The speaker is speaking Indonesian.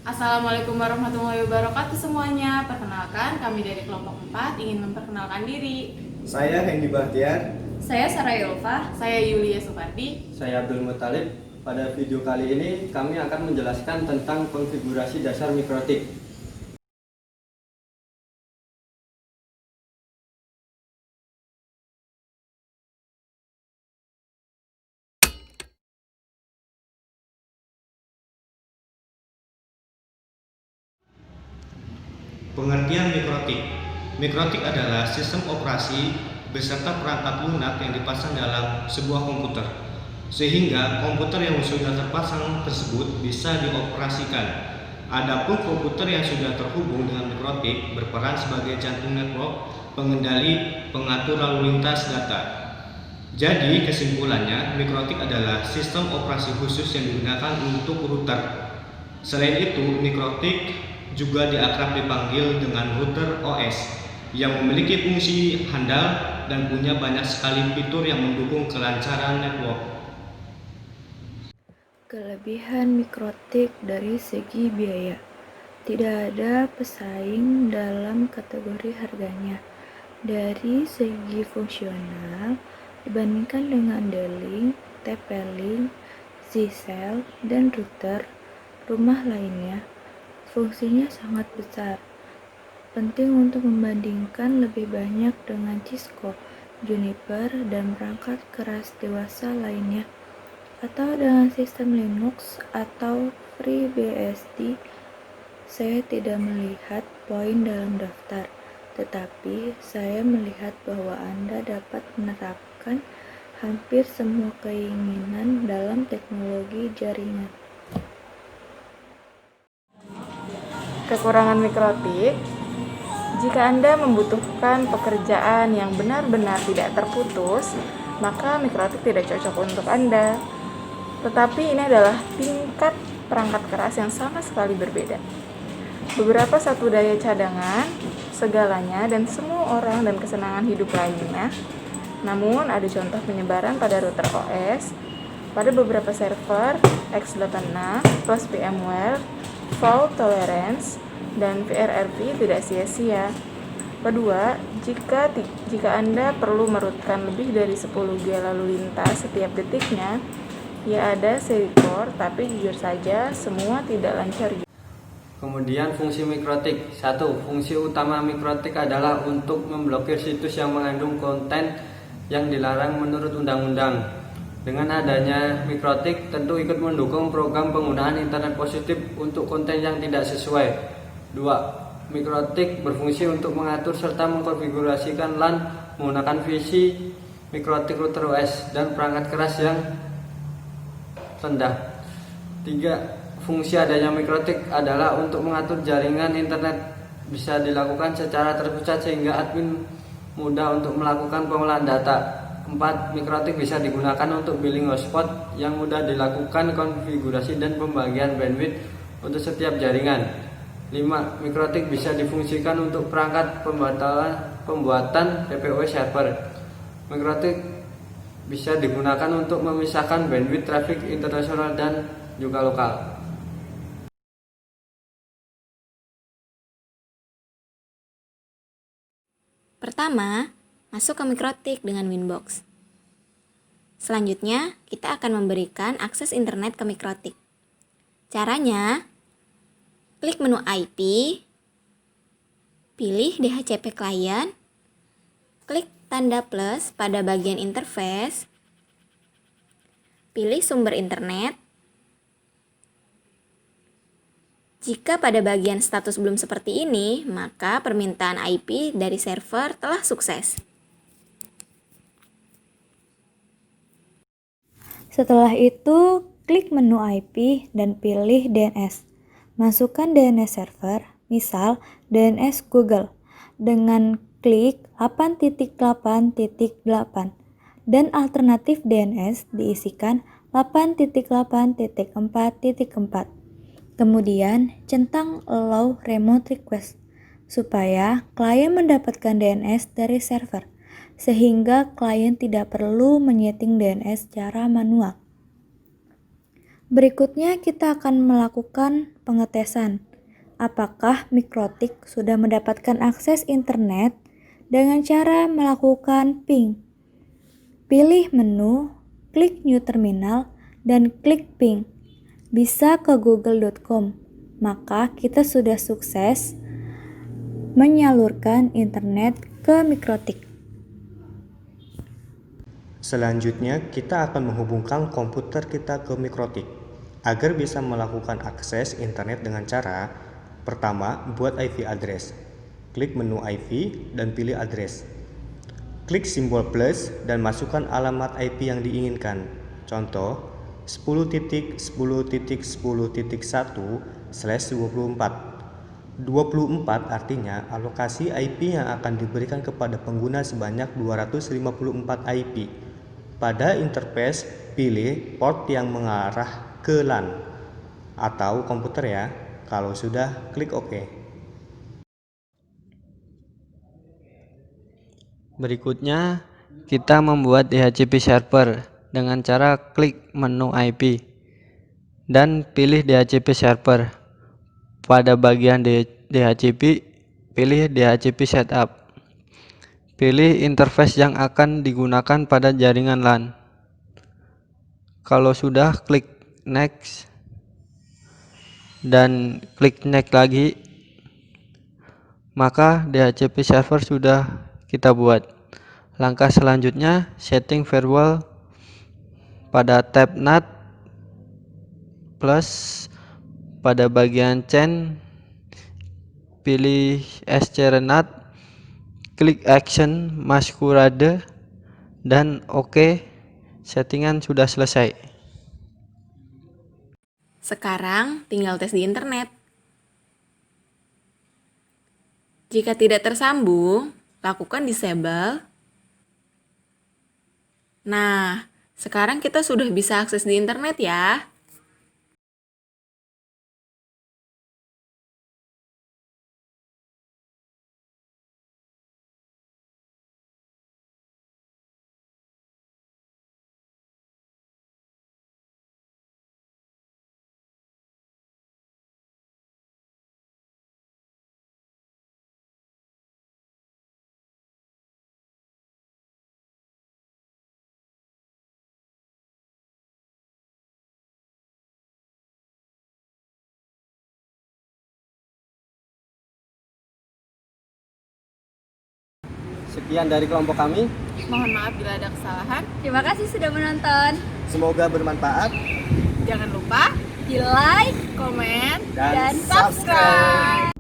Assalamualaikum warahmatullahi wabarakatuh semuanya. Perkenalkan, kami dari kelompok 4 ingin memperkenalkan diri. Saya Hendy Bahtiar. Saya Sarah Yulfa. Saya Yulia Supardi. Saya Abdul Muthalib. Pada video kali ini kami akan menjelaskan tentang konfigurasi dasar mikrotik. Pengertian mikrotik. Mikrotik adalah sistem operasi beserta perangkat lunak yang dipasang dalam sebuah komputer, sehingga komputer yang sudah terpasang tersebut bisa dioperasikan. Adapun komputer yang sudah terhubung dengan mikrotik berperan sebagai jantung network, pengendali, pengatur lalu lintas data. Jadi kesimpulannya, mikrotik adalah sistem operasi khusus yang digunakan untuk router. Selain itu, mikrotik juga akrab dipanggil dengan router OS yang memiliki fungsi handal dan punya banyak sekali fitur yang mendukung kelancaran network. Kelebihan mikrotik dari segi biaya. Tidak ada pesaing dalam kategori harganya. Dari segi fungsional, dibandingkan dengan D-Link, TP-Link, Z-Cell, dan router rumah lainnya, fungsinya sangat besar. Penting untuk membandingkan lebih banyak dengan Cisco, Juniper, dan perangkat keras dewasa lainnya, atau dengan sistem Linux atau FreeBSD. Saya tidak melihat poin dalam daftar, tetapi saya melihat bahwa Anda dapat menerapkan hampir semua keinginan dalam teknologi jaringan. Kekurangan mikrotik: jika Anda membutuhkan pekerjaan yang benar-benar tidak terputus, maka mikrotik tidak cocok untuk Anda. Tetapi ini adalah tingkat perangkat keras yang sama sekali berbeda. Beberapa satu daya cadangan, segalanya, dan semua orang dan kesenangan hidup lainnya. Namun, ada contoh penyebaran pada router OS, pada beberapa server x86 plus VMware, fault tolerance, dan VRRV tidak sia-sia. Kedua, jika Anda perlu merutkan lebih dari 10G lalu lintas setiap detiknya, ya ada seri core, tapi jujur saja semua tidak lancar. Kemudian fungsi mikrotik. 1. Fungsi utama mikrotik adalah untuk memblokir situs yang mengandung konten yang dilarang menurut undang-undang. Dengan adanya mikrotik tentu ikut mendukung program penggunaan internet positif untuk konten yang tidak sesuai. 2. Mikrotik berfungsi untuk mengatur serta mengkonfigurasikan LAN menggunakan visi mikrotik router OS dan perangkat keras yang rendah. 3. Fungsi adanya mikrotik adalah untuk mengatur jaringan internet, bisa dilakukan secara terpusat sehingga admin mudah untuk melakukan pengolahan data. 4. Mikrotik bisa digunakan untuk billing hotspot yang mudah dilakukan konfigurasi dan pembagian bandwidth untuk setiap jaringan. 5. Mikrotik bisa difungsikan untuk perangkat pembuatan PPO server. Mikrotik bisa digunakan untuk memisahkan bandwidth traffic internasional dan juga lokal. Pertama, masuk ke mikrotik dengan Winbox. Selanjutnya, kita akan memberikan akses internet ke mikrotik. Caranya, klik menu IP, pilih DHCP client, klik tanda plus pada bagian interface, pilih sumber internet. Jika pada bagian status belum seperti ini, maka permintaan IP dari server telah sukses. Setelah itu, klik menu IP dan pilih DNS. Masukkan DNS server, misal DNS Google, dengan klik 8.8.8 dan alternatif DNS diisikan 8.8.4.4. Kemudian centang allow remote request supaya klien mendapatkan DNS dari server, sehingga klien tidak perlu menyeting DNS secara manual. Berikutnya kita akan melakukan pengetesan. Apakah Mikrotik sudah mendapatkan akses internet dengan cara melakukan ping. Pilih menu, klik New Terminal, dan klik ping. Bisa ke google.com. Maka kita sudah sukses menyalurkan internet ke Mikrotik. Selanjutnya, kita akan menghubungkan komputer kita ke Mikrotik. Agar bisa melakukan akses internet dengan cara, pertama, buat IP address. Klik menu IP dan pilih address. Klik simbol plus dan masukkan alamat IP yang diinginkan. Contoh, 10.10.10.1/24. 24 artinya alokasi IP yang akan diberikan kepada pengguna sebanyak 254 IP. Pada interface, pilih port yang mengarah ke LAN atau komputer ya. Kalau sudah, klik OK. Berikutnya, kita membuat DHCP server dengan cara klik menu IP dan pilih DHCP server. Pada bagian DHCP, pilih DHCP setup. Pilih interface yang akan digunakan pada jaringan LAN. Kalau sudah, klik next dan klik next lagi, maka DHCP server sudah kita buat. Langkah selanjutnya, setting firewall. Pada tab NAT plus, pada bagian chain pilih SCRNAT, klik action masquerade dan OK. Settingan sudah selesai. Sekarang tinggal tes di internet. Jika tidak tersambung, lakukan disable. Nah, sekarang kita sudah bisa akses di internet ya. Sekian dari kelompok kami. Mohon maaf bila ada kesalahan. Terima kasih sudah menonton. Semoga bermanfaat. Jangan lupa Di like komen Dan subscribe.